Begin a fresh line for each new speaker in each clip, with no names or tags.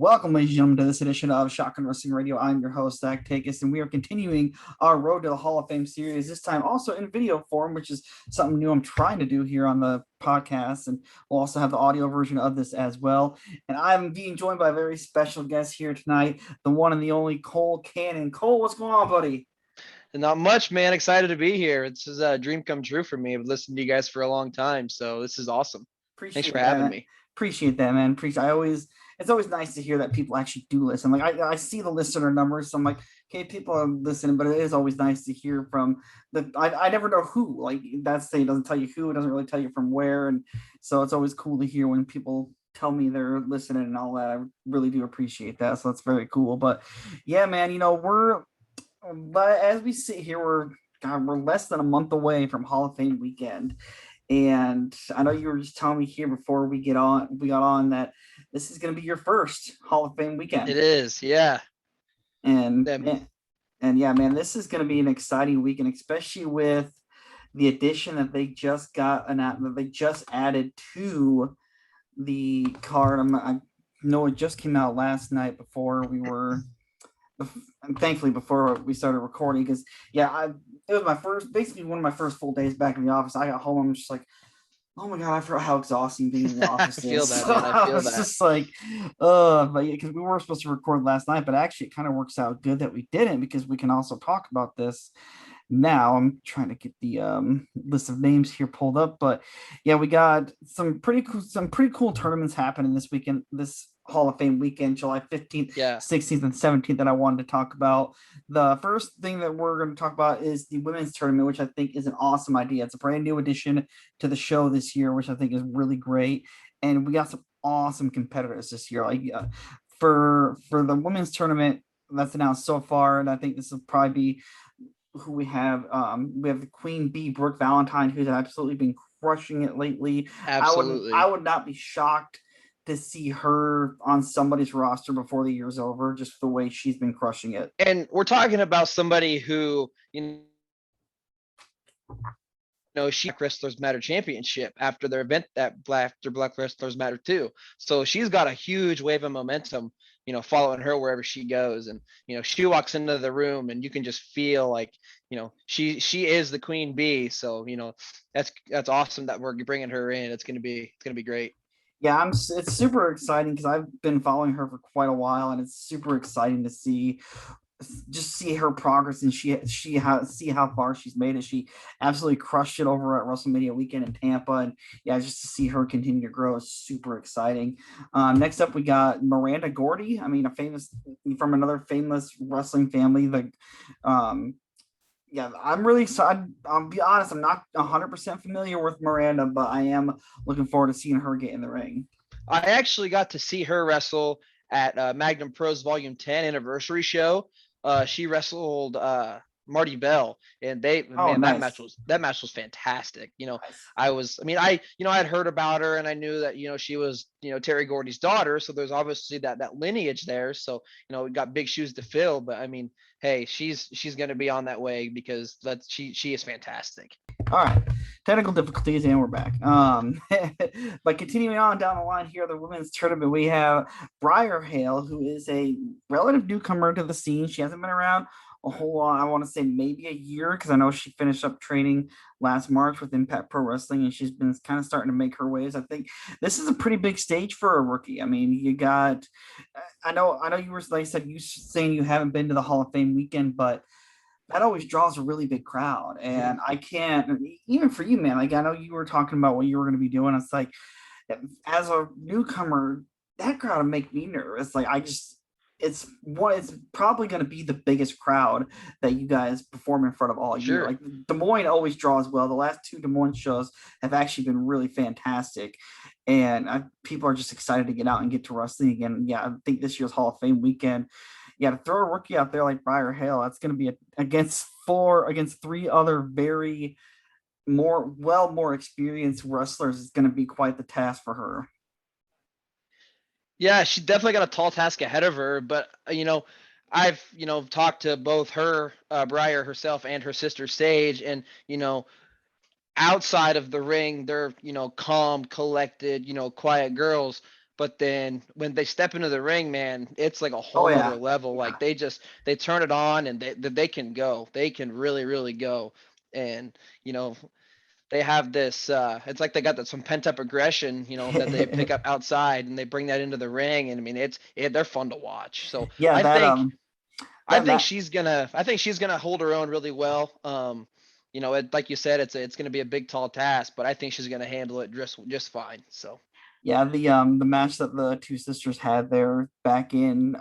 Welcome, ladies and gentlemen, to this edition of Shotgun Wrestling Radio. I'm your host, Zach Takis, and we are continuing our Road to the Hall of Fame series, this time also in video form, which is something new I'm trying to do here on the podcast, and we'll also have the audio version of this as well. And I'm being joined by a very special guest here tonight, the one and the only Cole Cannon. Cole, what's going on, buddy?
Not much, man. Excited to be here. This is a dream come true for me. I've listened to you guys for a long time, so this is awesome. Thanks for having me.
Appreciate that, man. It's always nice to hear that people actually do listen. Like I see the listener numbers, so I'm like, okay, people are listening, but it is always nice to hear from I never know who. Like that saying doesn't tell you who, it doesn't really tell you from where, and so it's always cool to hear when people tell me they're listening and all that. I really do appreciate that, so that's very cool. But yeah, man, but as we sit here, we're less than a month away from Hall of Fame weekend. And I know you were just telling me here before we got on that this is going to be your first Hall of Fame weekend.
It is, yeah.
And yeah, man, this is going to be an exciting weekend, especially with the addition that they just added to the card. I know it just came out last night before we started recording, because it was basically one of my first full days back in the office. I got home, I'm just like, oh my god, I forgot how exhausting being in the office is.
I feel that.
Just like, but yeah, because we were supposed to record last night, but actually it kind of works out good that we didn't, because we can also talk about this now. I'm trying to get the list of names here pulled up, but yeah, we got some pretty cool tournaments happening this weekend, this Hall of Fame weekend, July 15th, 16th, and 17th, that I wanted to talk about. The first thing that we're going to talk about is the women's tournament, which I think is an awesome idea. It's a brand new addition to the show this year, which I think is really great. And we got some awesome competitors this year. Like for the women's tournament that's announced so far, and I think this will probably be who we have. We have the Queen Bee, Brooke Valentine, who's absolutely been crushing it lately.
Absolutely.
I would not be shocked to see her on somebody's roster before the year's over, just the way she's been crushing it.
And we're talking about somebody who, she Black Wrestlers Matter Championship after their event after Black Wrestlers Matter 2. So she's got a huge wave of momentum, following her wherever she goes. And, she walks into the room and you can just feel like, she is the Queen Bee. So, that's awesome that we're bringing her in. It's going to be great.
Yeah, it's super exciting because I've been following her for quite a while, and it's super exciting to see her progress and see how far she's made it. She absolutely crushed it over at WrestleMania weekend in Tampa, and yeah, just to see her continue to grow is super exciting. Next up, we got Miranda Gordy. I mean, from another famous wrestling family. I'm really excited. I'll be honest, I'm not 100% familiar with Miranda, but I am looking forward to seeing her get in the ring.
I actually got to see her wrestle at Magnum Pro's Volume 10 anniversary show. She wrestled Marty Bell, and
nice.
that match was fantastic.
Nice.
I'd heard about her, and I knew that she was Terry Gordy's daughter, so there's obviously that lineage there. So we got big shoes to fill, but I mean, hey, she's going to be on that way because she is fantastic.
All right, technical difficulties, and we're back. But continuing on down the line here, the women's tournament, we have Briar Hale, who is a relative newcomer to the scene. She hasn't been around a whole lot. I want to say maybe a year, because I know she finished up training last March with Impact Pro Wrestling, and she's been kind of starting to make her ways. I think this is a pretty big stage for a rookie. I mean, I know you were, like I said, you saying you haven't been to the Hall of Fame weekend, but that always draws a really big crowd. And I can't, even for you, man, like I know you were talking about what you were going to be doing. It's like, as a newcomer, that crowd would make me nervous. Like it's probably going to be the biggest crowd that you guys perform in front of all year. Like Des Moines always draws well. The last two Des Moines shows have actually been really fantastic, and people are just excited to get out and get to wrestling again. Yeah, I think this year's Hall of Fame weekend, to throw a rookie out there like Briar Hale, that's going to be against three other very more experienced wrestlers, is going to be quite the task for her.
Yeah, she definitely got a tall task ahead of her, but I've talked to both her, Briar herself, and her sister Sage, and outside of the ring, they're calm, collected, quiet girls. but then when they step into the ring, man, it's like a
Oh
whole nother
yeah,
level.
yeah,
Like they turn it on and they can go. They can really, really go. And, you know, they have this it's like they got some pent up aggression, that they pick up outside and they bring that into the ring. And I mean, they're fun to watch. So
yeah.
I
That
think I
that
think
match.
she's gonna hold her own really well. Like you said, it's gonna be a big tall task, but I think she's gonna handle it just fine. So
Yeah, the match that the two sisters had there back in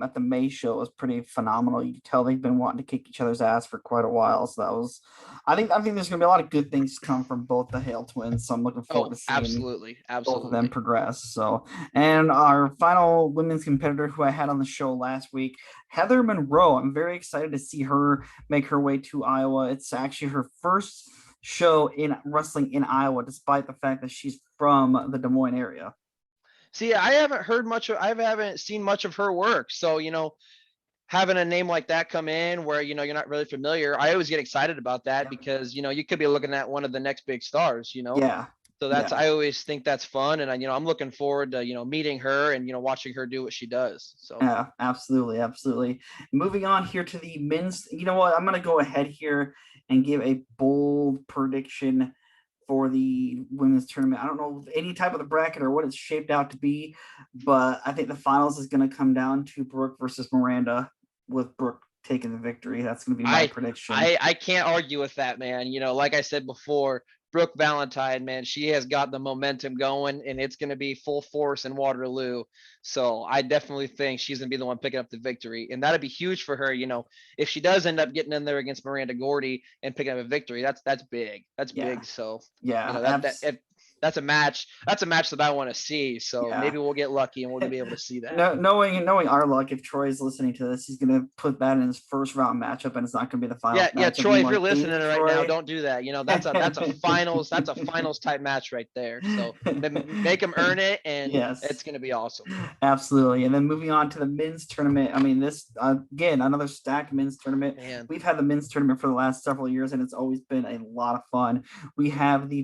at the May show was pretty phenomenal. You could tell they've been wanting to kick each other's ass for quite a while. So that was, I think there's gonna be a lot of good things to come from both the Hale twins. So I'm looking forward
oh,
to seeing
absolutely,
both of them
absolutely.
progress. So, and our final women's competitor who I had on the show last week, Heather Monroe. I'm very excited to see her make her way to Iowa. It's actually her first show in wrestling in Iowa, despite the fact that she's from the Des Moines area.
See, I haven't seen much of her work. So, having a name like that come in where, you're not really familiar, I always get excited about that
Yep.
because, you could be looking at one of the next big stars.
Yeah,
So
yeah,
I always think that's fun. And I'm looking forward to, meeting her and, watching her do what she does. So,
yeah, absolutely, absolutely. Moving on here to the men's, you know what? I'm gonna go ahead here and give a bold prediction for the women's tournament. I don't know any type of the bracket or what it's shaped out to be, but I think the finals is going to come down to Brooke versus Miranda, with Brooke taking the victory. That's going to be my
I
prediction.
I can't argue with that, man. Like I said before, Brooke Valentine, man, she has got the momentum going, and it's going to be full force in Waterloo. So I definitely think she's going to be the one picking up the victory, and that'd be huge for her. If she does end up getting in there against Miranda Gordy and picking up a victory, that's big. That's
Yeah,
big. So
yeah,
that's a match. That's a match that I want to see. So
yeah.
maybe we'll get lucky and we'll be able to see that.
No, knowing our luck, if Troy's listening to this, he's going to put that in his first round matchup, and it's not going to be the finals
Yeah, yeah,
matchup.
Troy,
I'm
if you're
like, dang
listening
it,
right now,
Troy.
don't do that. That's a finals type match right there. So then make them earn it, and it's
Yes.
gonna be awesome.
Absolutely. And then moving on to the men's tournament. I mean, this again, another stacked men's tournament.
Man,
We've had the men's tournament for the last several years, and it's always been a lot of fun. We have um, the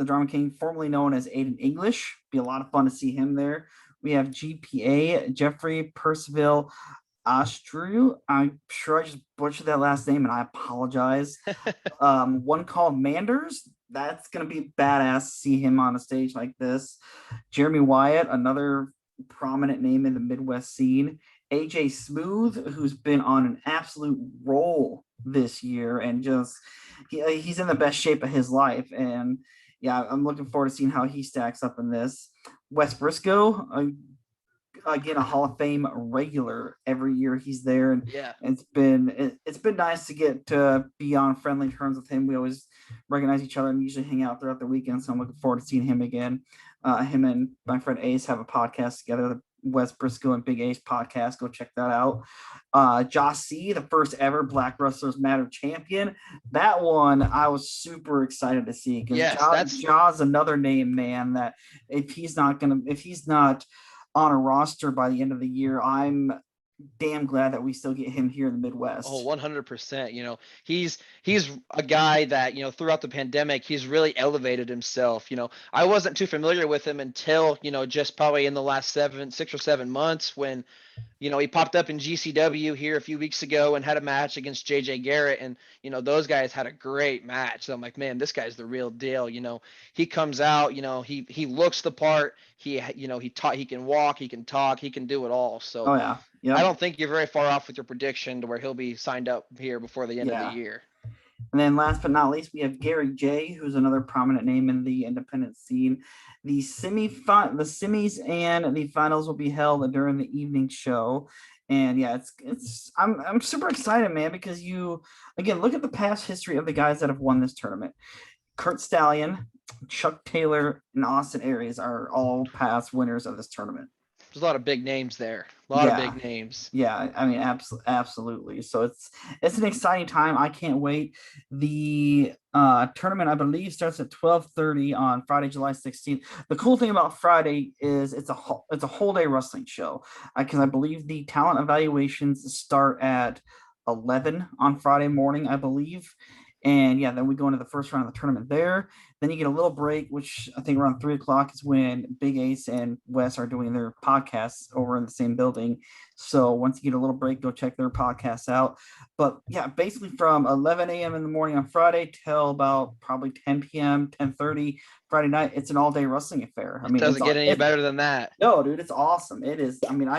Drama King, formerly known as Aiden English. Be a lot of fun to see him there. We have GPA, Jeffrey Percival Astru. I'm sure I just butchered that last name, and I apologize. One called Manders. That's gonna be badass to see him on a stage like this. Jeremy Wyatt, another prominent name in the Midwest scene. AJ Smooth, who's been on an absolute roll this year, and just he's in the best shape of his life. And yeah, I'm looking forward to seeing how he stacks up in this. Wes Briscoe, again, a Hall of Fame regular every year he's there, and
yeah,
it's been nice to get to be on friendly terms with him. We always recognize each other and usually hang out throughout the weekend, so I'm looking forward to seeing him again. Him and my friend Ace have a podcast together, the Wes Briscoe and Big Ace podcast. Go check that out. Josh C, the first ever Black Wrestlers Matter champion. That one I was super excited to see because
yes, that's
Jaw's another name, man. That if he's not on a roster by the end of the year, I'm damn glad that we still get him here in the
Oh,
Midwest.
100%. He's a guy that, throughout the pandemic, he's really elevated himself. I wasn't too familiar with him until, just probably in the last 6 or 7 months when he popped up in GCW here a few weeks ago and had a match against JJ Garrett. And, those guys had a great match. So I'm like, man, this guy's the real deal. He comes out, he looks the part. He can walk, he can talk, he can do it all. So
Oh yeah,
I
yep,
don't think you're very far off with your prediction to where he'll be signed up here before the end of the
yeah.
year.
And then last but not least, we have Gary J, who's another prominent name in the independent scene. The semis and the finals will be held during the evening show. And yeah, I'm super excited, man, because you again look at the past history of the guys that have won this tournament. Kurt Stallion, Chuck Taylor, and Austin Aries are all past winners of this tournament.
There's a lot of big names there. A lot of
Yeah,
big names.
yeah. I mean, absolutely. So it's an exciting time. I can't wait. The tournament, I believe, starts at 12:30 on Friday, July 16th. The cool thing about Friday is it's a whole day wrestling show because I believe the talent evaluations start at 11 on Friday morning, I believe. And yeah, then we go into the first round of the tournament there. Then you get a little break, which I think around 3 o'clock is when Big Ace and Wes are doing their podcasts over in the same building. So once you get a little break, go check their podcasts out. But yeah, basically from 11 a.m. in the morning on Friday till about probably 10 p.m., 10:30 Friday night, it's an all-day wrestling affair. I
It
mean,
doesn't get any better than that.
no, dude, it's awesome. It is. I mean,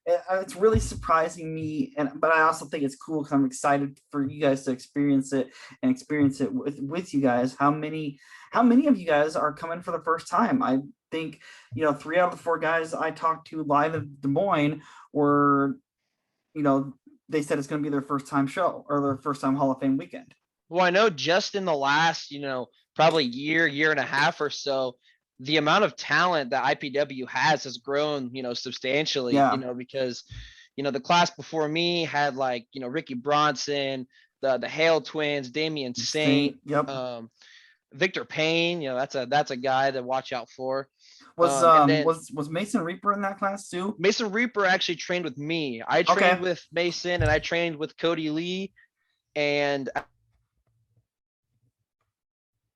it's really surprising me, but I also think it's cool because I'm excited for you guys to experience it and experience it with you guys. How many of you guys are coming for the first time? I think 3 out of the 4 guys I talked to live in Des Moines were, they said it's going to be their first time show or their first time Hall of Fame weekend.
Well, I know just in the last, probably year and a half or so, the amount of talent that IPW has grown, substantially,
Yeah.
Because, the class before me had like, Ricky Bronson, the Hale twins, Damian Saint,
Yep.
Victor Payne, that's a guy to watch out for.
Was
And then
was Mason Reaper in that class too?
Mason Reaper actually trained with me. I
Okay.
trained with Mason and I trained with Cody Lee. And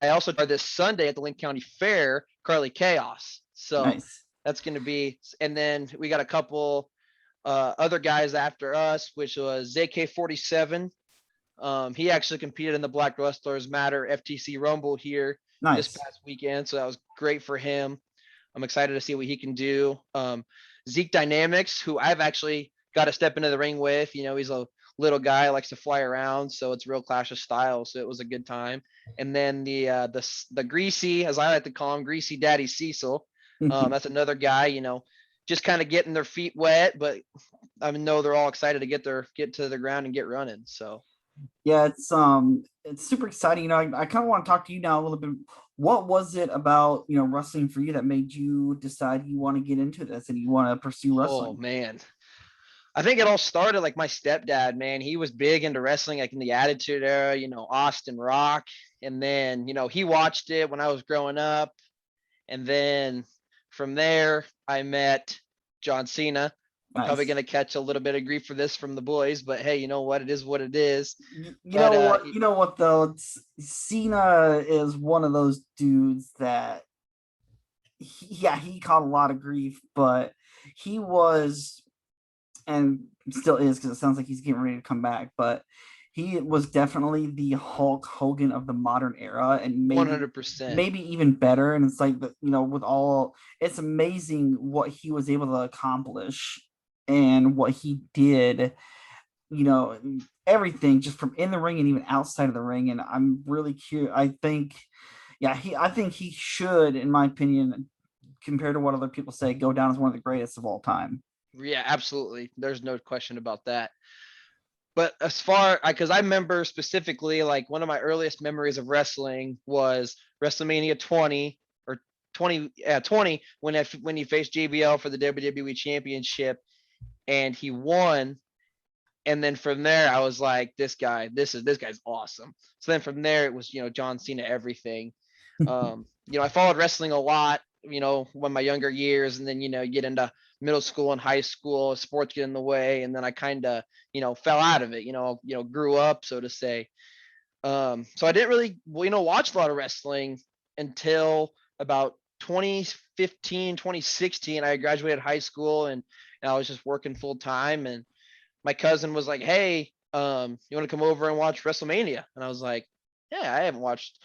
I also tried this Sunday at the Link County Fair, Carly Chaos. So
Nice.
that's going to be, and then we got a couple other guys after us, which was ZK47. He actually competed in the Black Wrestlers Matter FTC Rumble here this
Nice.
past weekend. So that was great for him. I'm excited to see what he can do. Zeke Dynamics, who I've actually got to step into the ring with, he's a little guy, likes to fly around, so it's a real clash of styles. So it was a good time. And then the Greasy, as I like to call him, Greasy Daddy Cecil. That's another guy, just kind of getting their feet wet, but I know they're all excited to get to the ground and get running. So
yeah, it's super exciting. I kind of want to talk to you now a little bit. What was it about wrestling for you that made you decide you want to get into this and you want to pursue wrestling?
Oh man, I think it all started like my stepdad, man. He was big into wrestling, like in the Attitude Era, Austin Rock. And then, he watched it when I was growing up. And then from there, I met John Cena. I'm probably going to catch a little bit of grief for this from the boys, but hey, you know what? It is what it is.
You know what though? Cena is one of those dudes that, he caught a lot of grief, but he was, and still is because it sounds like he's getting ready to come back, but he was definitely the Hulk Hogan of the modern era, and
100%.
maybe even better. And it's like, it's amazing what he was able to accomplish and what he did, everything just from in the ring and even outside of the ring. And I'm really curious. I think he should, in my opinion, compared to what other people say, go down as one of the greatest of all time.
Yeah, absolutely. There's no question about that. But as far, because I remember specifically, like one of my earliest memories of wrestling was WrestleMania 20 or 20 when he faced JBL for the WWE Championship, and he won. And then from there, I was like, this guy's awesome. So then from there, it was John Cena everything. I followed wrestling a lot, when my younger years, and then you get into middle school and high school, sports get in the way, and then I kind of fell out of it. Grew up, so to say. So I didn't really watch a lot of wrestling until about 2015, 2016. I graduated high school and I was just working full time, and my cousin was like, hey, you want to come over and watch WrestleMania? And I was like, yeah, I haven't watched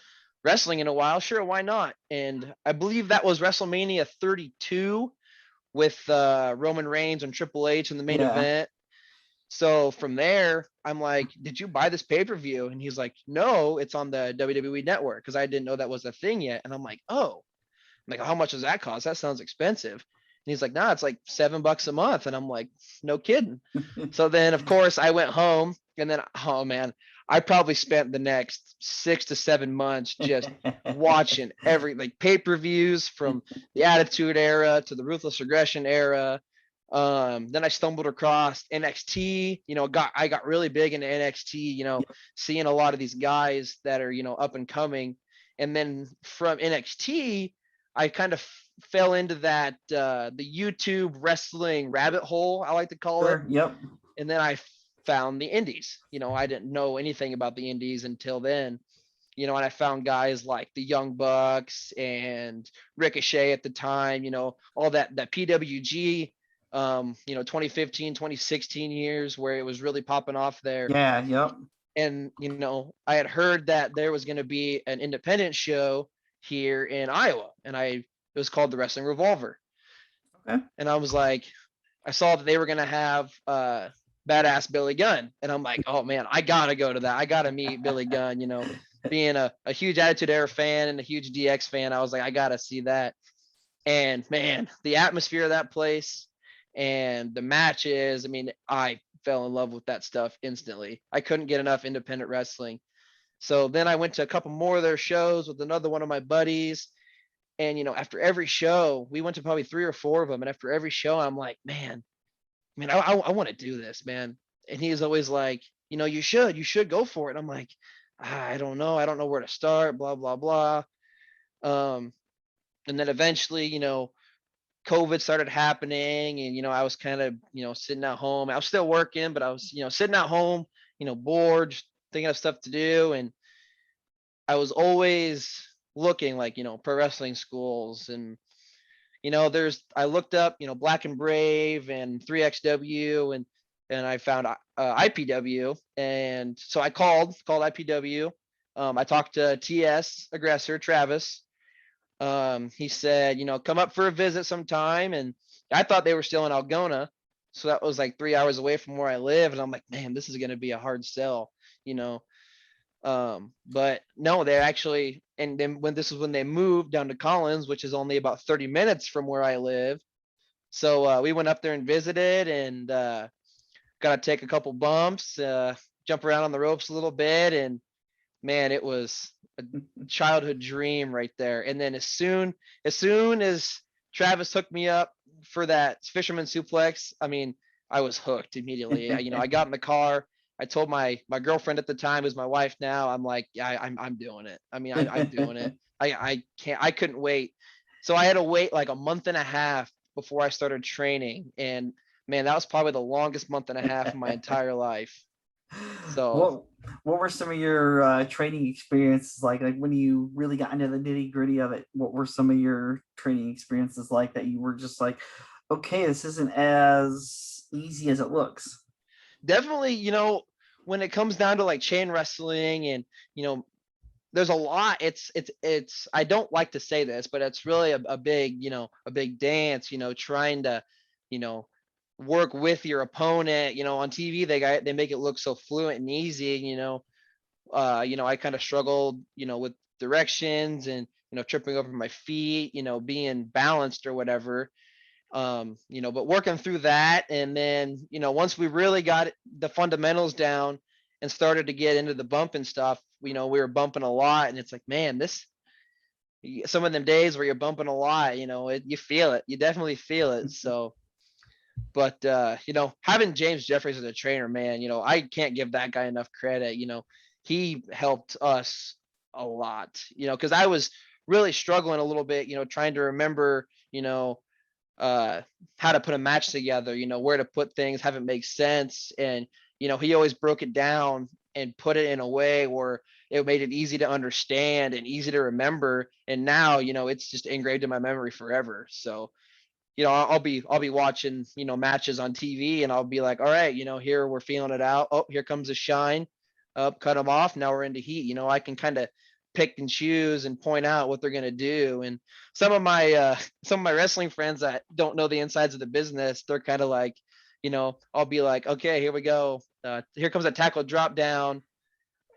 wrestling in a while. Sure, why not? And I believe that was WrestleMania 32 with Roman Reigns and Triple H in the main event. So from there, I'm like, did you buy this pay-per-view? And he's like, no, it's on the WWE network, because I didn't know that was a thing yet. And I'm like, oh. I'm like, how much does that cost? That sounds expensive. And he's like, nah, it's like $7 a month. And I'm like, no kidding. So then, of course, I went home, and then, oh man, I probably spent the next 6 to 7 months just watching every pay-per-views from the Attitude Era to the Ruthless Aggression era. Then I stumbled across NXT. I got really big into NXT. Seeing a lot of these guys that are up and coming, and then from NXT, I kind of fell into that the YouTube wrestling rabbit hole, I like to call it.
Yep.
And then I found the indies. I didn't know anything about the indies until then. And I found guys like the Young Bucks and Ricochet at the time, all that PWG, 2015, 2016 years where it was really popping off there.
Yeah, yep.
And, I had heard that there was going to be an independent show here in Iowa, and it was called the Wrestling Revolver.
Okay.
And I was like, I saw that they were going to have badass Billy Gunn. And I'm like, oh man, I got to go to that. I got to meet Billy Gunn, being a huge Attitude Era fan and a huge DX fan. I was like, I got to see that. And man, the atmosphere of that place and the matches, I mean, I fell in love with that stuff instantly. I couldn't get enough independent wrestling. So then I went to a couple more of their shows with another one of my buddies. And, after every show, we went to probably 3 or 4 of them. And after every show, I'm like, man, I want to do this, man. And he's always like, you should go for it. I'm like, I don't know. I don't know where to start, blah, blah, blah. And then eventually, COVID started happening and, I was kind of, sitting at home. I was still working, but I was, sitting at home, bored, thinking of stuff to do. And I was always looking like, pro wrestling schools and, I looked up, Black and Brave and 3XW and I found IPW. And so I called IPW. I talked to TS Aggressor, Travis. He said, come up for a visit sometime. And I thought they were still in Algona. So that was like 3 hours away from where I live. And I'm like, man, this is going to be a hard sell, but no, they actually, and then when they moved down to Collins, which is only about 30 minutes from where I live. So we went up there and visited and got to take a couple bumps, jump around on the ropes a little bit. And man, it was a childhood dream right there. And then as soon as Travis hooked me up for that fisherman suplex, I mean, I was hooked immediately. I got in the car. I told my girlfriend at the time, who's my wife now, I'm like, yeah, I'm doing it. I mean, I'm doing it. I couldn't wait. So I had to wait like a month and a half before I started training. And man, that was probably the longest month and a half of my entire life. So
what were some of your training experiences like when you really got into the nitty gritty of it? What were some of your training experiences like that you were just like, okay, this isn't as easy as it looks?
Definitely, when it comes down to like chain wrestling and, there's a lot, it's, I don't like to say this, but it's really a big, a big dance, trying to, work with your opponent, on TV, they make it look so fluent and easy, I kind of struggled, with directions and, tripping over my feet, being balanced or whatever. But working through that. And then, once we really got the fundamentals down and started to get into the bumping stuff, we were bumping a lot and it's like, man, some of them days where you're bumping a lot, you feel it, you definitely feel it. So, but, having James Jeffries as a trainer, man, I can't give that guy enough credit. He helped us a lot, cause I was really struggling a little bit, trying to remember, how to put a match together, where to put things, have it make sense. And, he always broke it down and put it in a way where it made it easy to understand and easy to remember. And now, it's just engraved in my memory forever. So, I'll be watching, matches on TV and I'll be like, all right, here we're feeling it out. Oh, here comes a shine up, cut them off. Now we're into heat. I can kind of pick and choose and point out what they're going to do. And some of my wrestling friends that don't know the insides of the business, they're kind of like, I'll be like, okay, here we go. Here comes a tackle drop down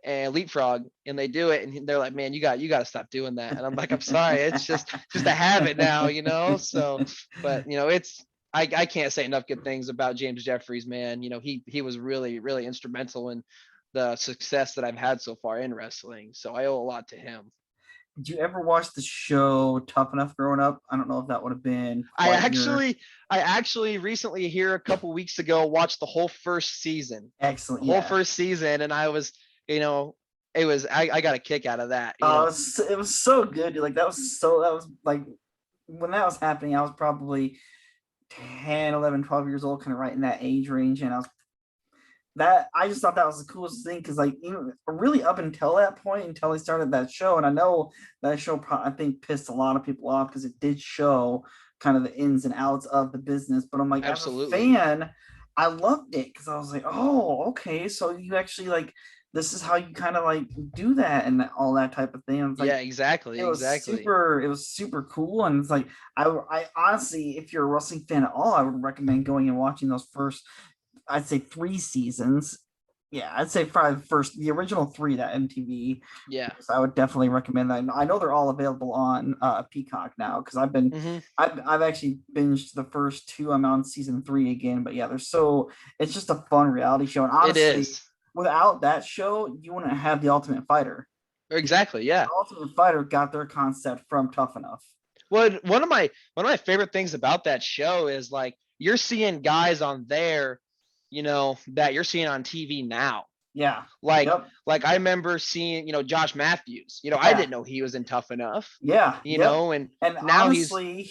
and leapfrog, and they do it. And they're like, man, you got to stop doing that. And I'm like, I'm sorry. It's just a habit now, so, but I can't say enough good things about James Jeffries, man. He was really, really instrumental in the success that I've had so far in wrestling. So I owe a lot to him.
Did you ever watch the show Tough Enough growing up? I don't know if that would have been
I
quite your
actually recently here a couple weeks ago watched the whole first season.
excellent.
The whole
Yeah.
first season, and I was, I got a kick out of that.
It was so good. Like that was like when that was happening, I was probably 10, 11, 12 years old, kind of right in that age range. And that I just thought that was the coolest thing because like even really up until that point, until they started that show, and I know that show I think pissed a lot of people off because it did show kind of the ins and outs of the business. But I'm like, as a
Absolutely.
fan, I loved it because I was like, oh, okay, so you actually like this is how you kind of like do that and all that type of thing. And it's like
Yeah, exactly, exactly.
it was super cool, and it's like I honestly, if you're a wrestling fan at all, I would recommend going and watching those first, I'd say 3 seasons. Yeah, I'd say probably the original three that MTV.
Yeah.
So I would definitely recommend that. I know they're all available on Peacock now because
Hmm.
I've actually binged the first two. I'm on season three again, but yeah, they're so it's just a fun reality show. And
It
honestly,
is.
without that show, you wouldn't have the Ultimate Fighter. Because
Exactly. Yeah.
the Ultimate Fighter got their concept from Tough Enough.
Well, one of my favorite things about that show is like you're seeing guys on there, that you're seeing on TV now.
Yeah.
Like
Yep.
like I remember seeing, Josh Matthews. I
Yeah.
didn't know he was in Tough Enough,
Yeah, yep.
and
And
now he's
honestly,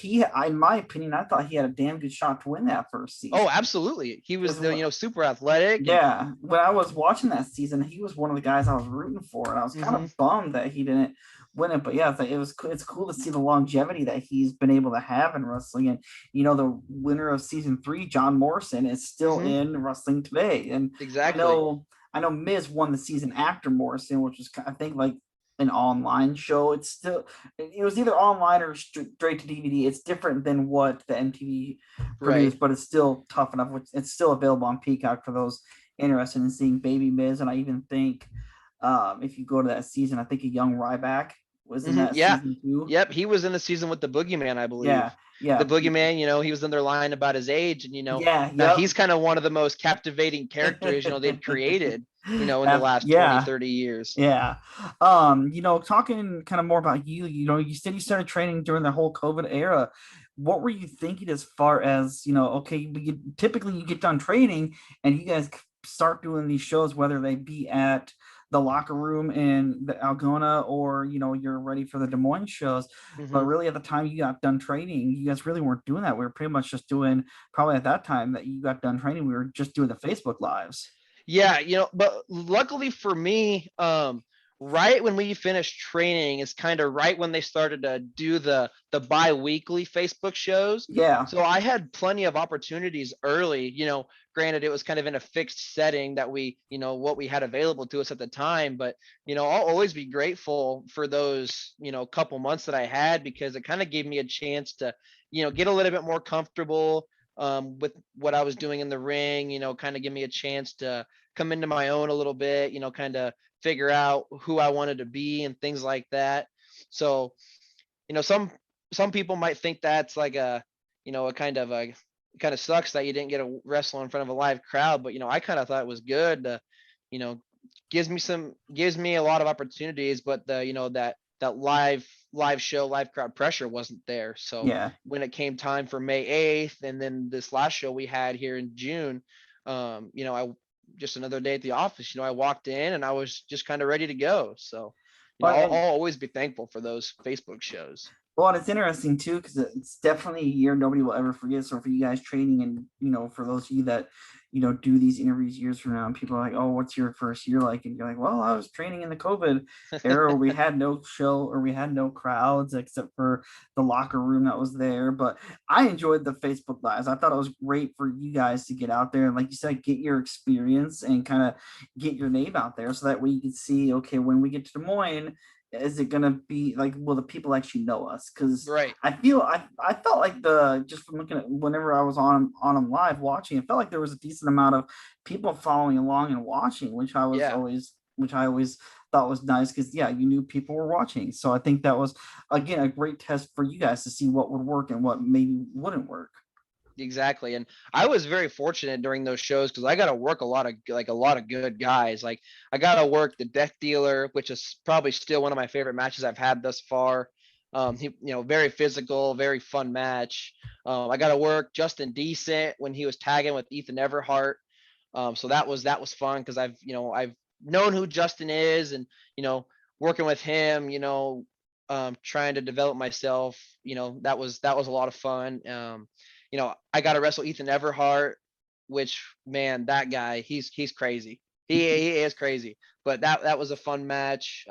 in my opinion, I thought he had a damn good shot to win that first
oh,
season.
absolutely. He was
Because
the, super athletic and
yeah, when I was watching that season, he was one of the guys I was rooting for, and I was kind
hmm
of bummed that he didn't win it. But yeah, it's cool to see the longevity that he's been able to have in wrestling. And the winner of season three, John Morrison, is still
hmm
in wrestling today. And I
exactly.
know I know Miz won the season after Morrison, which was I think like an online show. It was either online or straight to DVD. It's different than what the MTV
Right.
produced, but it's still Tough Enough. It's still available on Peacock for those interested in seeing Baby Miz. And I even think if you go to that season, I think a young Ryback was in that
Yeah.
season too.
Yep. He was in the season with the Boogeyman, I
Yeah,
believe. The
yeah,
Boogeyman, he was in there lying about his age, and
yeah,
now
yep.
he's kind of one of the most captivating characters, they've created, in the last 20,
Yeah,
30 years.
yeah. Talking kind of more about you, you said you started training during the whole COVID era. What were you thinking as far as, okay, typically you get done training and you guys start doing these shows, whether they be at the locker room in the Algona or, you're ready for the Des Moines shows. But
Hmm.
really at the time you got done training, you guys really weren't doing that. We were pretty much just doing, probably at that time that you got done training, we were just doing the Facebook lives.
Yeah, but luckily for me, right when we finished training is kind of right when they started to do the bi-weekly Facebook shows.
Yeah.
So I had plenty of opportunities early, granted it was kind of in a fixed setting that what we had available to us at the time, but I'll always be grateful for those, couple months that I had because it kind of gave me a chance to, get a little bit more comfortable with what I was doing in the ring, kind of give me a chance to come into my own a little bit, kind of figure out who I wanted to be and things like that. So, some people might think that's like a kind of sucks that you didn't get to wrestle in front of a live crowd, but I kind of thought it was good. You know, gives me a lot of opportunities, but that live show, live crowd pressure wasn't there. So
Yeah.
when it came time for May 8th, and then this last show we had here in June, I just another day at the office. I walked in and I was just kind of ready to go. So,
But
I'll always be thankful for those Facebook shows.
Well, and it's interesting too because it's definitely a year nobody will ever forget. So for you guys training, and for those of you that do these interviews years from now, and people are like, "Oh, what's your first year like?" And you're like, "Well, I was training in the COVID era. We had no show, or we had no crowds except for the locker room that was there." But I enjoyed the Facebook lives. I thought it was great for you guys to get out there and, like you said, get your experience and kind of get your name out there, so that way you can see, okay, when we get to Des Moines, is it gonna be like, will the people actually know us? Because
Right.
I felt like the just from looking at whenever I was on them live watching, it felt like there was a decent amount of people following along and watching,
Yeah.
which I always thought was nice because yeah, you knew people were watching. So I think that was again a great test for you guys to see what would work and what maybe wouldn't work.
Exactly. And I was very fortunate during those shows because I got to work a lot of good guys. Like I got to work the Death Dealer, which is probably still one of my favorite matches I've had thus far. He, very physical, very fun match. I got to work Justin Decent when he was tagging with Ethan Everhart. So that was fun because I've known who Justin is, and working with him, trying to develop myself. That was a lot of fun. I got to wrestle Ethan Everhart. which man, that guy, he's crazy. He is crazy. But that was a fun match.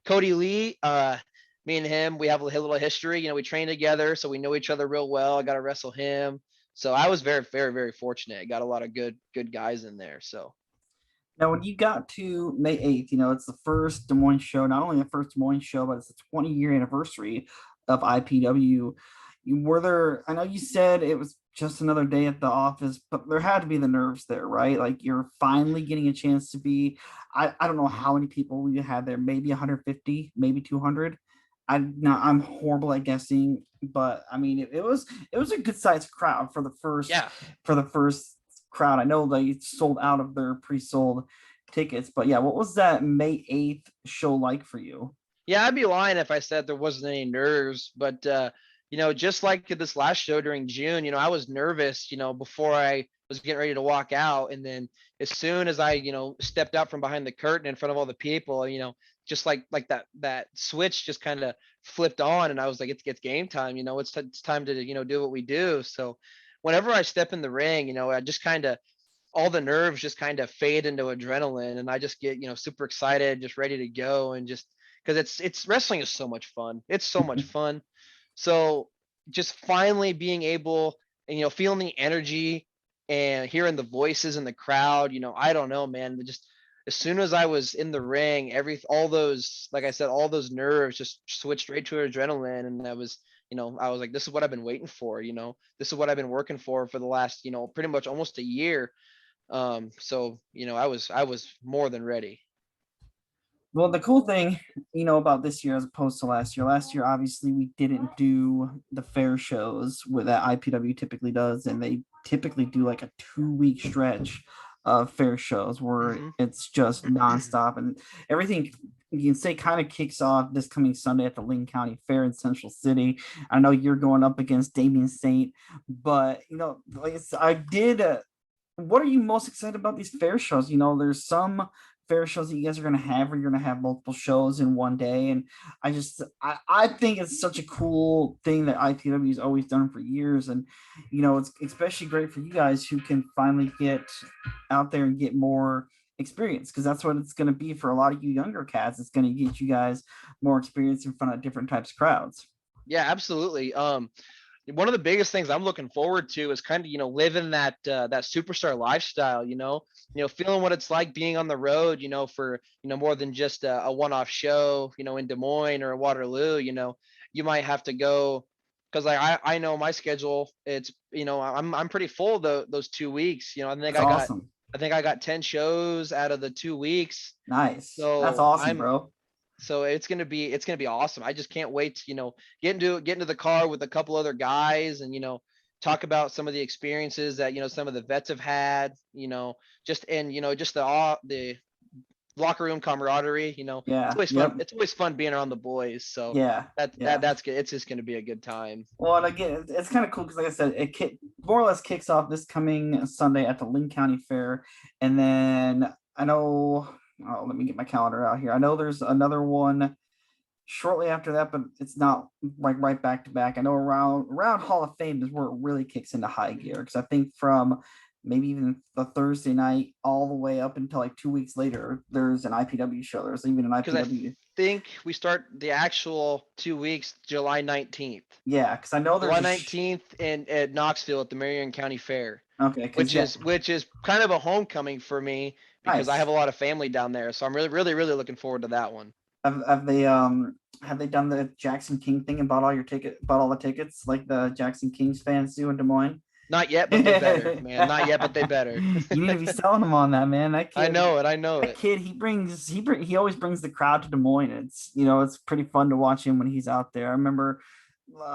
Cody Lee, me and him, we have a little history. We trained together, so we know each other real well. I got to wrestle him. So I was very, very, very fortunate. I got a lot of good guys in there. So
Now, when you got to May 8th, it's the first Des Moines show, not only the first Des Moines show, but it's the 20-year anniversary of IPW. Were there, I know you said it was just another day at the office, but there had to be the nerves there, right? Like you're finally getting a chance to be, I don't know how many people we had there, maybe 150, maybe 200. I'm horrible at guessing, but I mean it was a good sized crowd
yeah,
for the first crowd. I know they sold out of their pre-sold tickets, but yeah, what was that May 8th show like for you?
yeah, I'd be lying if I said there wasn't any nerves. But just like this last show during June, I was nervous, before I was getting ready to walk out, and then as soon as I, stepped out from behind the curtain in front of all the people, just like that switch just kind of flipped on, and I was like, it's game time, it's time to do what we do. So whenever I step in the ring, I just kind of all the nerves just kind of fade into adrenaline, and I just get super excited, just ready to go, and just because it's wrestling is so much fun. It's so much fun. So just finally being able and feeling the energy and hearing the voices in the crowd, I don't know, man. Just as soon as I was in the ring, all those, like I said, all those nerves just switched straight to adrenaline, and I was like, this is what I've been waiting for. This is what I've been working for the last, pretty much almost a year. So I was more than ready.
Well, the cool thing, about this year as opposed to last year, obviously we didn't do the fair shows that IPW typically does, and they typically do like a 2 week stretch of fair shows where
Hmm.
it's just nonstop and everything you can say kind of kicks off this coming Sunday at the Lincoln County Fair in Central City. I know you're going up against Damien Saint, but like I did. What are you most excited about these fair shows? There's some fair shows that you guys are going to have where you're going to have multiple shows in one day, and I think it's such a cool thing that ITW has always done for years, and it's especially great for you guys who can finally get out there and get more experience, because that's what it's going to be for a lot of you younger cats. It's going to get you guys more experience in front of different types of crowds.
Yeah, absolutely. One of the biggest things I'm looking forward to is kind of living that superstar lifestyle. Feeling what it's like being on the road. For more than just a one-off show. In Des Moines or Waterloo. You might have to go because I know my schedule. It's I'm pretty full those 2 weeks.
That's awesome.
I think I got 10 shows out of the 2 weeks.
Nice. That's
So
awesome,
I'm
bro.
so it's gonna be awesome. I just can't wait to get into the car with a couple other guys and talk about some of the experiences that some of the vets have had. Just the locker room camaraderie. It's
Yeah.
always fun.
Yep.
It's always fun being around the boys. So
Yeah. Yeah.
that's good. It's just gonna be a good time.
Well, and again, it's kind of cool because, like I said, more or less kicks off this coming Sunday at the Lincoln County Fair, and then I know. Oh, let me get my calendar out here. I know there's another one shortly after that, but it's not like right back to back. I know around Hall of Fame is where it really kicks into high gear, because I think from maybe even the Thursday night all the way up until like 2 weeks later, there's an IPW show. There's even an
Because I
IPW.
think we start the actual 2 weeks July 19th.
Yeah, because I know there's
July
a
19th in at Knoxville at the Marion County Fair,
okay, because
which
yeah,
is kind of a homecoming for me because I
nice.
have a lot of family down there. So I'm really, really, really looking forward to that one.
Have they done the Jackson King thing and bought all the tickets like the Jackson Kings fans do in Des Moines?
Not yet, but they better,
You
man. Not yet, but they better.
need to be selling them on that, man. That
I
kid,
know it. I know
that
it.
kid, he always brings the crowd to Des Moines. It's pretty fun to watch him when he's out there. I remember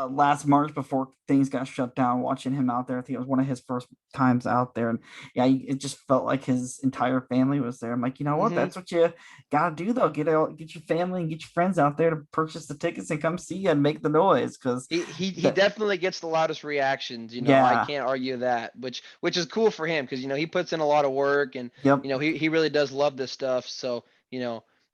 last March before things got shut down, watching him out there. I think it was one of his first times out there, and yeah, it just felt like his entire family was there. I'm like, you know what?
Hmm.
That's what you gotta do, though. Get your family and get your friends out there to purchase the tickets and come see you and make the noise, because
He
that,
definitely gets the loudest reactions. I
yeah,
can't argue that, which is cool for him because he puts in a lot of work and
yep.
he really does love this stuff. So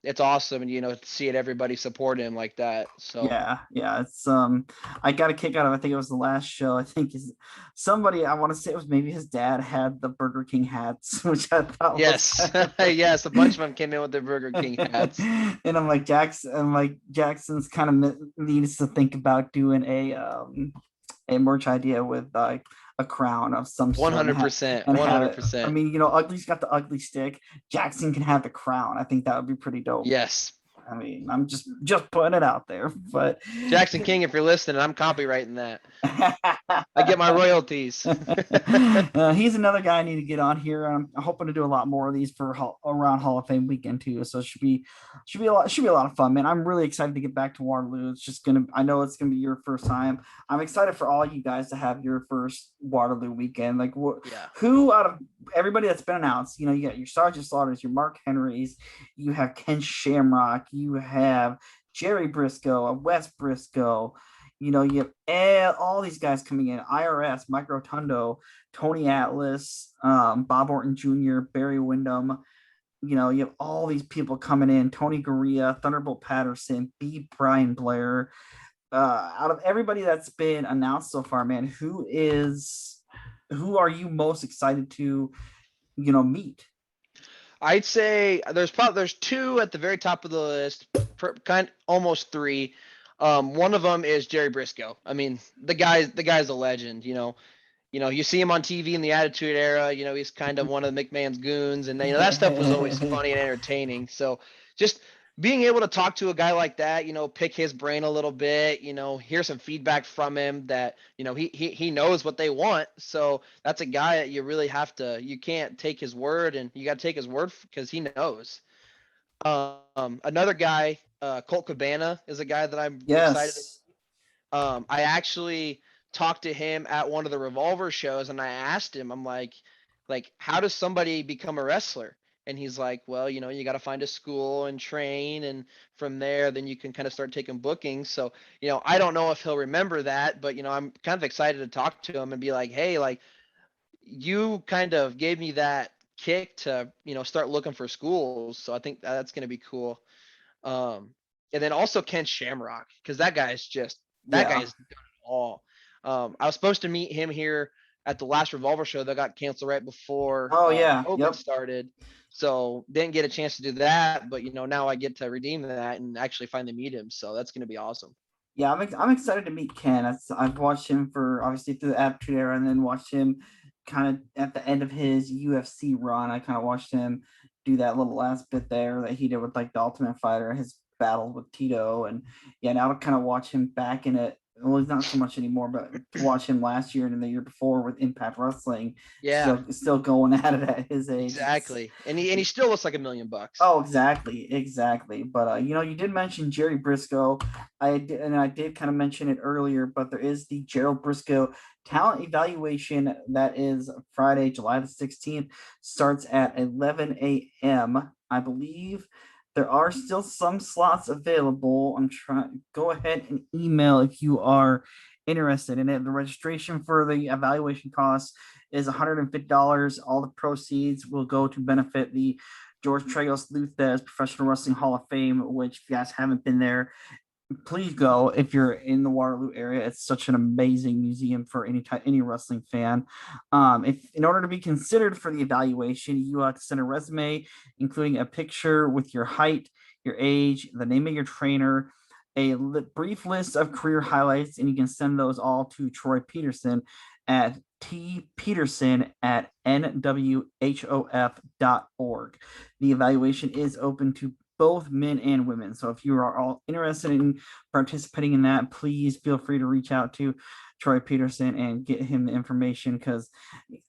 it's awesome, and to see it everybody support him like that. So
Yeah, it's I got a kick out of, I think it was the last show. I think is somebody, I want to say it was maybe his dad, had the Burger King hats, which I thought was
yes,
kind of
yes, a bunch of them came in with their Burger King hats.
and Jackson's kind of needs to think about doing a merch idea with a crown of some
One
sort
hundred percent,
and
one
have
hundred
it. I
percent.
mean, Ugly's got the ugly stick. Jackson can have the crown. I think that would be pretty dope.
Yes,
I mean, I'm just putting it out there, but
Jackson King, if you're listening, I'm copywriting that. I get my royalties.
he's another guy I need to get on here. I'm hoping to do a lot more of these for around Hall of Fame weekend too. So it should be a lot of fun, man. I'm really excited to get back to Waterloo. It's just gonna I know it's gonna be your first time. I'm excited for all you guys to have your first Waterloo weekend. Like
Yeah.
who out of everybody that's been announced, you got your Sergeant Slaughters, your Mark Henrys, you have Ken Shamrock, you have Jerry Briscoe, Wes Briscoe. You have all these guys coming in: IRS, Mike Rotundo, Tony Atlas, Bob Orton Jr., Barry Windham. You have all these people coming in: Tony Gurria, Thunderbolt Patterson, B. Brian Blair. Out of everybody that's been announced so far, man, who are you most excited to meet?
I'd say there's two at the very top of the list, kind almost three. One of them is Jerry Briscoe. I mean, the guy's a legend. You see him on TV in the Attitude Era. He's kind of one of the McMahon's goons, and that stuff was always funny and entertaining. So just being able to talk to a guy like that, pick his brain a little bit, hear some feedback from him that he knows what they want. So that's a guy that you can't take his word, and you got to take his word because he knows. Another guy, Colt Cabana, is a guy that I'm excited.
Yes.
I actually talked to him at one of the Revolver shows, and I asked him, I'm like, how does somebody become a wrestler? And he's like, well, you got to find a school and train, and from there, then you can kind of start taking bookings. So, I don't know if he'll remember that, but I'm kind of excited to talk to him and be like, hey, like, you kind of gave me that kick to, start looking for schools. So I think that's going to be cool. Um, and then also Ken Shamrock, because that guy
Yeah.
is done it all. I was supposed to meet him here at the last Revolver show that got canceled right before
Oh yeah.
COVID
Yep.
started, so didn't get a chance to do that. But now I get to redeem that and actually finally meet him, so that's gonna be awesome.
Yeah, I'm excited to meet Ken. I've watched him for obviously through the Attitude Era, and then watched him kind of at the end of his UFC run. I kind of watched him do that little last bit there that he did with like the Ultimate Fighter, his battle with Tito, and yeah, now to kind of watch him back in it. Well, he's not so much anymore, but to watch him last year and the year before with Impact Wrestling,
Yeah,
still going at it at his age.
exactly. And he still looks like $1,000,000.
Oh, exactly. But you did mention Jerry Briscoe. I did kind of mention it earlier, but there is the Gerald Briscoe talent evaluation that is Friday, July the 16th, starts at 11 a.m. I believe there are still some slots available. I'm trying. Go ahead and email if you are interested in it. The registration for the evaluation costs is $150. All the proceeds will go to benefit the George Tragos Luthez Professional Wrestling Hall of Fame, which if you guys haven't been there, please go if you're in the Waterloo area. It's such an amazing museum for any wrestling fan. If in order to be considered for the evaluation, you have to send a resume, including a picture with your height, your age, the name of your trainer, a brief list of career highlights, and you can send those all to Troy Peterson at tpeterson@nwhof.org. The evaluation is open to both men and women. So if you are all interested in participating in that, please feel free to reach out to Troy Peterson and get him the information. Because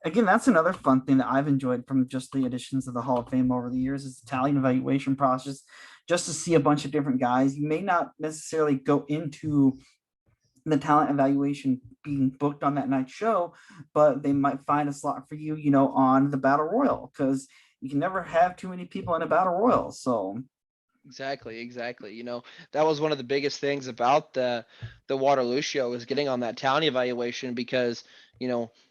again, that's another fun thing that I've enjoyed from just the additions of the Hall of Fame over the years is the talent evaluation process, just to see a bunch of different guys. You may not necessarily go into the talent evaluation being booked on that night show, but they might find a slot for you, on the battle royal, because you can never have too many people in a battle royal. So
Exactly. That was one of the biggest things about the Waterloo show is getting on that talent evaluation because,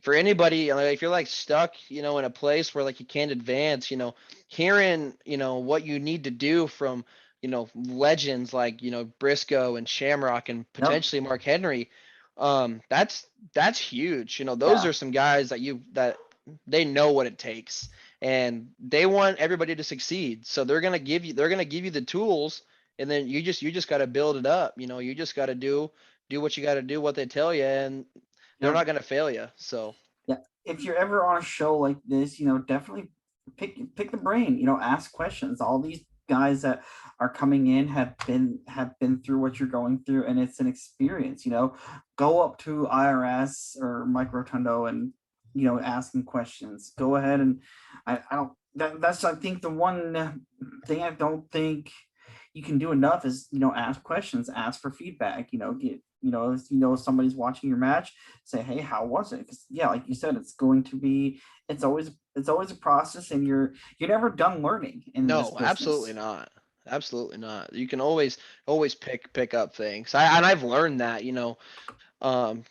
for anybody, if you're like stuck, in a place where like you can't advance, hearing, what you need to do from, legends like, Briscoe and Shamrock and
Yep.
potentially Mark Henry, that's huge. Those
Yeah.
are some guys that they know what it takes and they want everybody to succeed. So they're gonna give you the tools, and then you just got to build it up. You just got to do what you got to do, what they tell you, and they're
Yep.
not gonna fail you. So
Yeah. If you're ever on a show like this, definitely pick the brain. Ask questions. All these guys that are coming in have been through what you're going through, and it's an experience. Go up to IRS or Mike Rotundo and ask them questions. Go ahead and I don't. That's I think the one thing I don't think you can do enough is ask questions, ask for feedback. Get if somebody's watching your match, say, hey, how was it? Because yeah, like you said, it's always a process, and you're never done learning in this
no, absolutely
business.
not. Absolutely not. You can always pick up things. And I've learned that,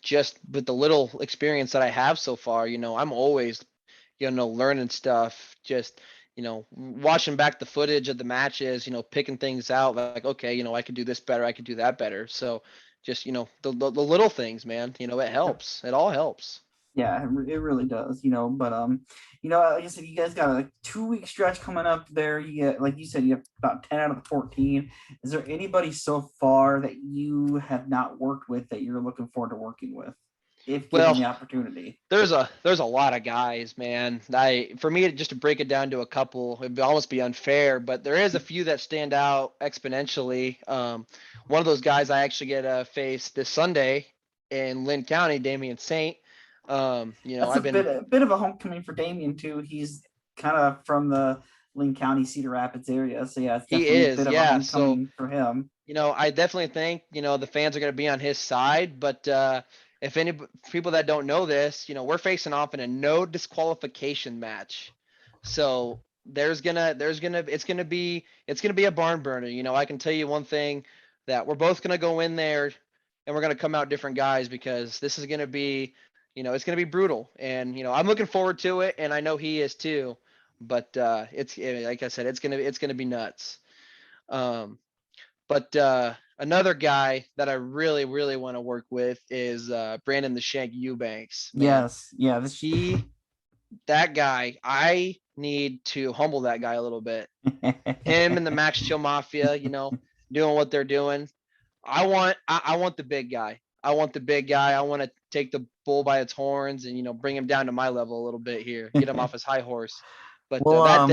just with the little experience that I have so far, I'm always, learning stuff, just, watching back the footage of the matches, picking things out like, okay, I could do this better, I could do that better. So just, the little things, man, it helps. It all helps.
Yeah, it really does. But like I said, you guys got a 2 week stretch coming up there. You get, like you said, you have about 10 out of the 14. Is there anybody so far that you have not worked with that you're looking forward to working with, if given
Well,
the opportunity?
there's a lot of guys, man. For me just to break it down to a couple, it'd almost be unfair, but there is a few that stand out exponentially. One of those guys I actually get a face this Sunday in Lynn County, Damian Saint.
That's a
I've been
bit of a homecoming for Damien too. He's kind of from the Lynn County, Cedar Rapids area, so yeah, it's
he
definitely a
is,
bit of a
yeah. So
homecoming for him.
I definitely think, the fans are going to be on his side. But if any people that don't know this, we're facing off in a no disqualification match. So it's gonna be a barn burner. I can tell you one thing, that we're both gonna go in there and we're gonna come out different guys, because this is gonna be, it's gonna be brutal. And I'm looking forward to it, and I know he is too. But it's like I said, it's gonna be nuts. Um, but another guy that I really, really want to work with is Brandon the Shank Eubanks. Man,
Yes, yeah, this.
he that guy. I need to humble that guy a little bit. Him and the Max Chill Mafia, doing what they're doing. I want the big guy. I want the big guy. I want to take the bull by its horns and bring him down to my level a little bit here, get him off his high horse. But
Well,
that's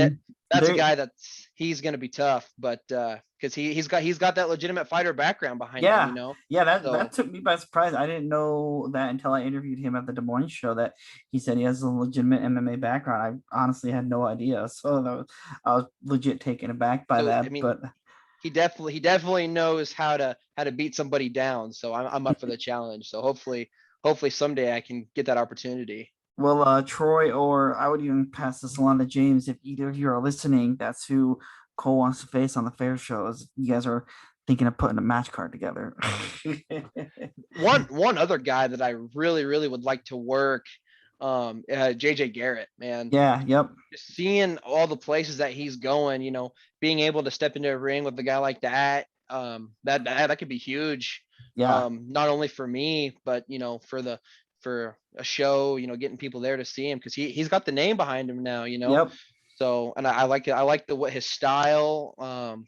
a
there.
guy he's going to be tough, but because he's got that legitimate fighter background behind him,
Yeah, yeah, that
So
took me by surprise. I didn't know that until I interviewed him at the Des Moines show, that he said he has a legitimate MMA background. I honestly had no idea, so I was legit taken aback by
so I
that.
mean
But
he definitely knows how to beat somebody down. So I'm up for the challenge. So hopefully someday I can get that opportunity.
well, Troy, or I would even pass this along to James, if either of you are listening. That's who Cole wants to face on the fair shows. You guys are thinking of putting a match card together.
One other guy that I really really would like to work, JJ Garrett, man.
Yeah, yep,
Just seeing all the places that he's going, being able to step into a ring with a guy like that, that could be huge.
yeah,
Not only for me, but for a show, getting people there to see him, because he's got the name behind him now.
yep.
So, and I like it. I like what his style.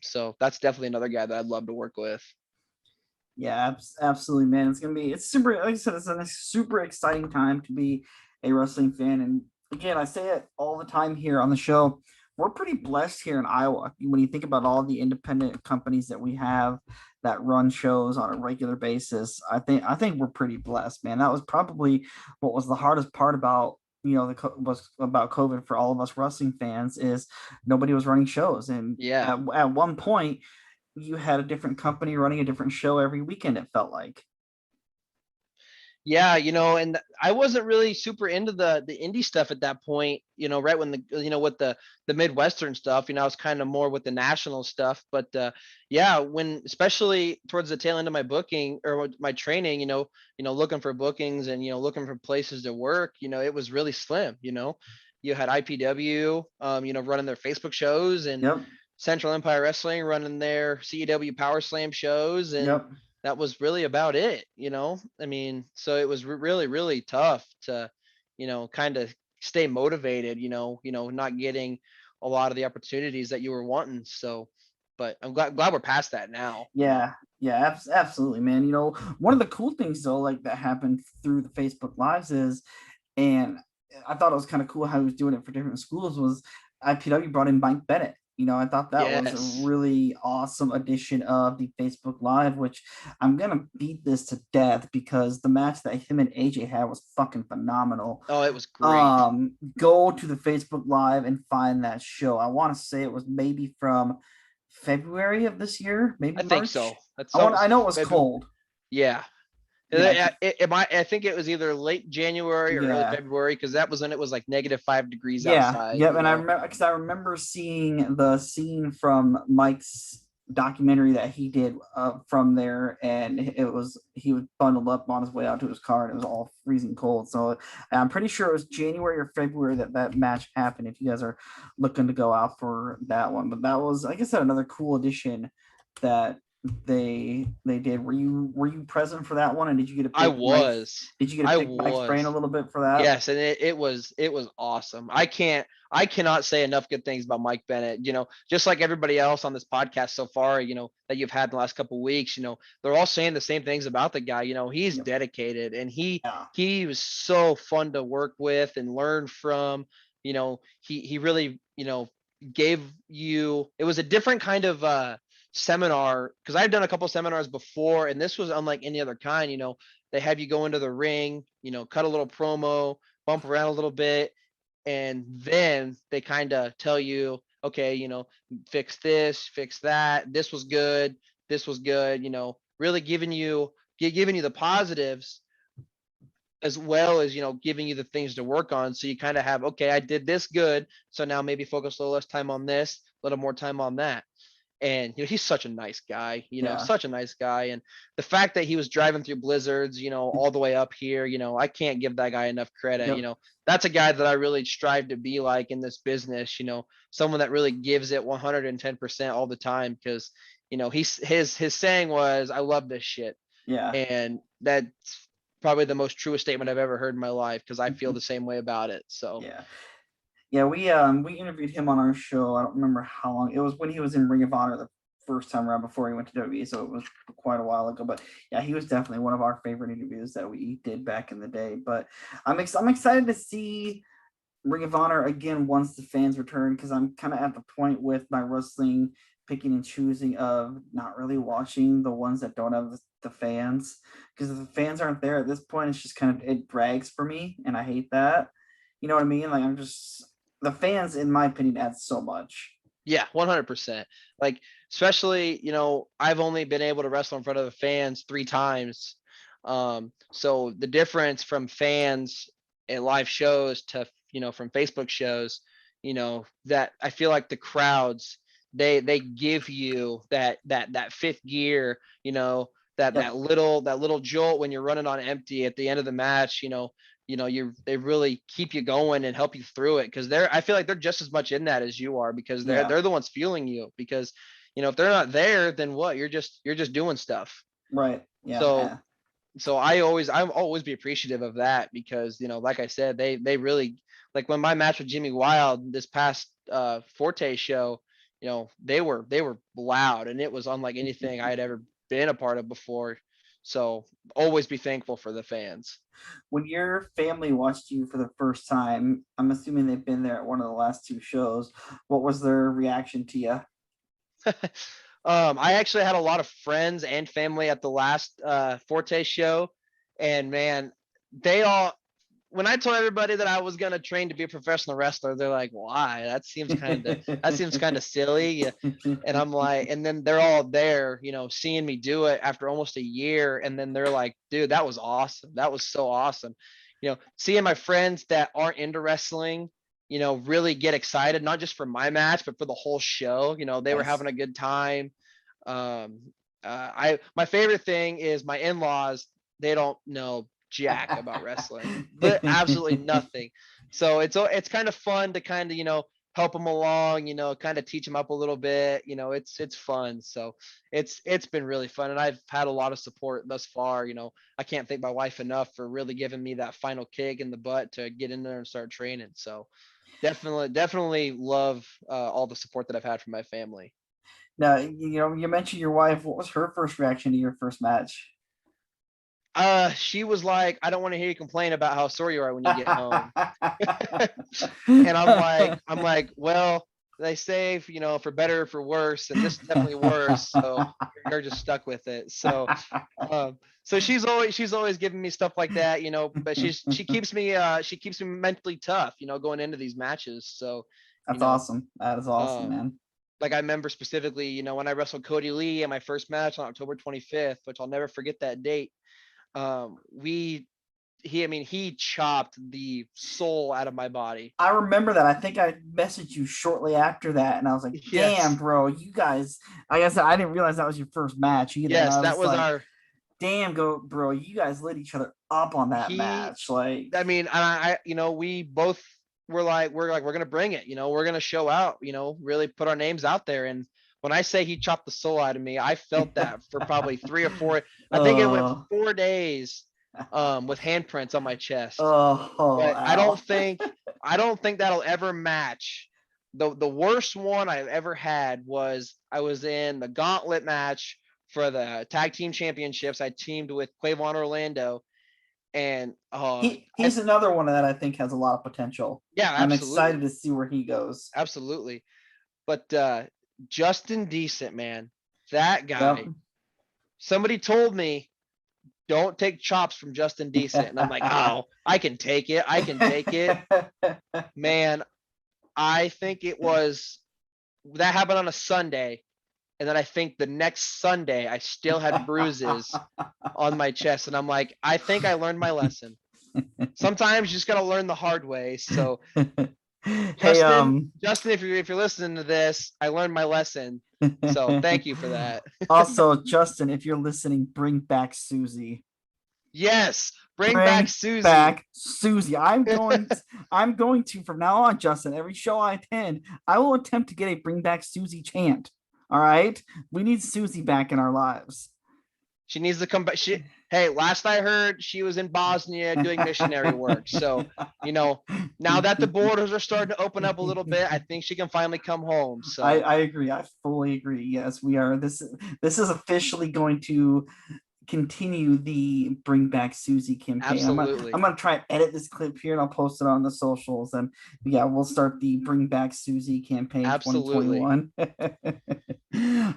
So that's definitely another guy that I'd love to work with.
Yeah, absolutely, man. It's super, like I said, it's a super exciting time to be a wrestling fan. And again, I say it all the time here on the show. We're pretty blessed here in Iowa. When you think about all the independent companies that we have that run shows on a regular basis, I think we're pretty blessed, man. That was probably what was the hardest part about was about COVID for all of us wrestling fans, is nobody was running shows, and
Yeah.
at one point you had a different company running a different show every weekend, it felt like.
Yeah, and I wasn't really super into the indie stuff at that point, right when with the Midwestern stuff, I was kind of more with the national stuff. But yeah, when especially towards the tail end of my booking or my training, looking for bookings and looking for places to work, it was really slim. You had IPW, running their Facebook shows, and
Yep.
Central Empire Wrestling running their CEW Power Slam shows, and
Yep.
that was really about it. I mean, so it was really, really tough to, kind of stay motivated, not getting a lot of the opportunities that you were wanting. So, but I'm glad we're past that now.
Yeah, yeah, absolutely, man. One of the cool things though, like that happened through the Facebook Lives is, and I thought it was kind of cool how he was doing it for different schools, was IPW brought in Mike Bennett. I thought that was a
Yes.
really awesome addition of the Facebook Live, which I'm gonna beat this to death because the match that him and AJ had was fucking phenomenal.
Oh, it was great.
Go to the Facebook Live and find that show. I want to say it was maybe from February of this year, maybe
I think so.
March.
That's
I know it was
February.
cold.
Yeah.
Yeah,
I think it was either late January or early
yeah,
February, because that was when it was like -5 degrees
yeah,
outside.
yep. And I remember because I remember seeing the scene from Mike's documentary that he did from there, and he was bundled up on his way out to his car, and it was all freezing cold. So I'm pretty sure it was January or February that match happened. If you guys are looking to go out for that one, but that was, like I said, another cool addition that they did. Were you present for that one, and did you get to
I
pick Mike's?
was.
Did you get to
I
pick Mike's brain a
was.
little bit for that?
Yes, and it was awesome. I cannot say enough good things about Mike Bennett. Just like everybody else on this podcast so far, that you've had in the last couple of weeks, they're all saying the same things about the guy. He's
Yep.
dedicated, and he
Yeah.
he was so fun to work with and learn from. He really, gave you, it was a different kind of seminar, because I've done a couple seminars before, and this was unlike any other kind. They have you go into the ring, cut a little promo, bump around a little bit, and then they kind of tell you, okay, fix this, fix that. This was good. Really giving you the positives, as well as giving you the things to work on. So you kind of have, okay, I did this good, so now maybe focus a little less time on this, a little more time on that. And he's such a nice guy,
Yeah.
such a nice guy. And the fact that he was driving through blizzards, all the way up here, I can't give that guy enough credit.
Yep.
That's a guy that I really strive to be like in this business. Someone that really gives it 110% all the time, because his saying was, "I love this shit,"
Yeah.
and that's probably the most truest statement I've ever heard in my life, because I feel the same way about it. So
Yeah. Yeah, we interviewed him on our show. I don't remember how long. It was when he was in Ring of Honor the first time around before he went to WWE, so it was quite a while ago. But yeah, he was definitely one of our favorite interviews that we did back in the day. But I'm excited to see Ring of Honor again once the fans return, because I'm kind of at the point with my wrestling picking and choosing of not really watching the ones that don't have the fans, because if the fans aren't there at this point, it's just kind of, it drags for me, and I hate that. You know what I mean? Like, I'm just, the fans, in my opinion, add so much.
yeah, 100%. Like, especially, I've only been able to wrestle in front of the fans 3 times. So the difference from fans at live shows to, from Facebook shows, that I feel like the crowds, they give you that fifth gear, that
Yep.
that little jolt when you're running on empty at the end of the match. They really keep you going and help you through it, because I feel like they're just as much in that as you are, because they're
Yeah.
they're the ones fueling you, because if they're not there, then what, you're just doing stuff.
Right. Yeah.
So I'll always be appreciative of that, because like I said, they really, like when my match with Jimmy Wild this past Forte show, they were loud, and it was unlike anything I had ever been a part of before. So always be thankful for the fans.
When your family watched you for the first time, I'm assuming they've been there at one of the last two shows. What was their reaction to you?
I actually had a lot of friends and family at the last Forte show, and man, they all when I told everybody that I was gonna train to be a professional wrestler, they're like, "Why? That seems kind of silly." And I'm like, and then they're all there, seeing me do it after almost a year, and then they're like, "Dude, that was awesome. That was so awesome." Seeing my friends that aren't into wrestling, really get excited, not just for my match, but for the whole show. They were
Yes.
having a good time. Um, my favorite thing is my in-laws. They don't know jack about wrestling, absolutely nothing. So it's kind of fun to kind of help them along, kind of teach them up a little bit. It's fun. So it's been really fun, and I've had a lot of support thus far. I can't thank my wife enough for really giving me that final kick in the butt to get in there and start training. So definitely love all the support that I've had from my family.
Now, you mentioned your wife. What was her first reaction to your first match?
She was like, "I don't want to hear you complain about how sore you are when you get home." And I'm like, well, they say, for better or for worse, and this is definitely worse. So you're just stuck with it. So she's always giving me stuff like that, but she keeps me mentally tough, going into these matches. So, you
That's
know,
awesome. That is awesome,
um,
man.
like I remember specifically, when I wrestled Cody Lee in my first match on October 25th, which I'll never forget that date. We he chopped the soul out of my body.
I remember that. I think I messaged you shortly after that, and I was like, "Damn,
Yes.
bro, you guys." Like I said, I didn't realize that was your first match either, and
Yes,
I
that
was
was
like,
our
"Damn, go, bro, you guys lit each other up on that
he
match." Like,
I mean, we both we're gonna bring it, we're gonna show out, really put our names out there. And when I say he chopped the soul out of me, I felt that for probably 3 or 4. I think it went
oh,
4 days with handprints on my chest.
oh,
But I don't
Al.
think I don't think that'll ever match. The worst one I've ever had was I was in the gauntlet match for the tag team championships. I teamed with Quavon Orlando, and
He's another one that I think has a lot of potential.
yeah,
I'm excited
absolutely,
to see where he goes.
absolutely. But Justin Decent, man, that
Yep.
guy. Somebody told me don't take chops from Justin Decent, and I'm like, oh, I can take it. I can take it, man. I think it was that happened on a Sunday. And then I think the next Sunday, I still had bruises on my chest. And I'm like, I think I learned my lesson. Sometimes you just got to learn the hard way. So,
Hey,
Justin, if you're listening to this, I learned my lesson. So thank you for that.
also, Justin, if you're listening, bring back Susie.
Yes, bring back
Bring
Susie.
back Susie. I'm going to from now on, Justin. Every show I attend, I will attempt to get a bring back Susie chant. All right. We need Susie back in our lives.
She needs to come back. Hey, last I heard, she was in Bosnia doing missionary work. So, now that the borders are starting to open up a little bit, I think she can finally come home. So,
I agree. I fully agree. Yes, we are. This is officially going to continue the Bring Back Susie campaign. I'm
absolutely.
gonna try and edit this clip here and I'll post it on the socials. And yeah, we'll start the Bring Back Susie campaign
Absolutely.
2021.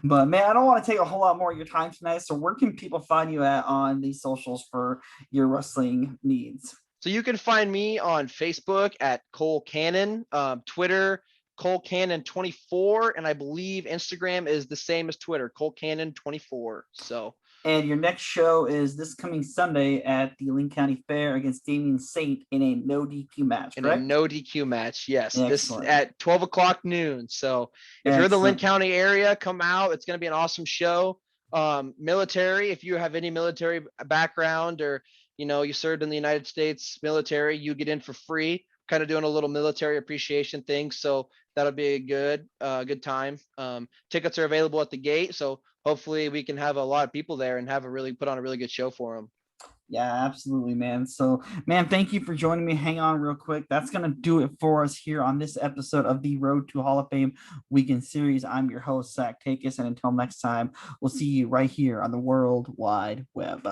But man, I don't want to take a whole lot more of your time tonight. So where can people find you at on the socials for your wrestling needs?
So you can find me on Facebook at Cole Cannon, Twitter, Cole Cannon 24, and I believe Instagram is the same as Twitter, Cole Cannon 24. So
And your next show is this coming Sunday at the Linn County Fair against Damien Saint in a no DQ match,
in a
correct?
no DQ match, yes, this
Excellent.
at 12 o'clock noon. So if you're in the Linn
Excellent.
County area, come out. It's going to be an awesome show. Military, if you have any military background or you served in the United States military, you get in for free. Kind of doing a little military appreciation thing, so that'll be a good time. Tickets are available at the gate, so hopefully we can have a lot of people there and put on a really good show for them.
Yeah, absolutely, man. So, man, thank you for joining me. Hang on real quick. That's going to do it for us here on this episode of the Road to Hall of Fame Weekend Series. I'm your host, Zach Takis. And until next time, we'll see you right here on the World Wide Web.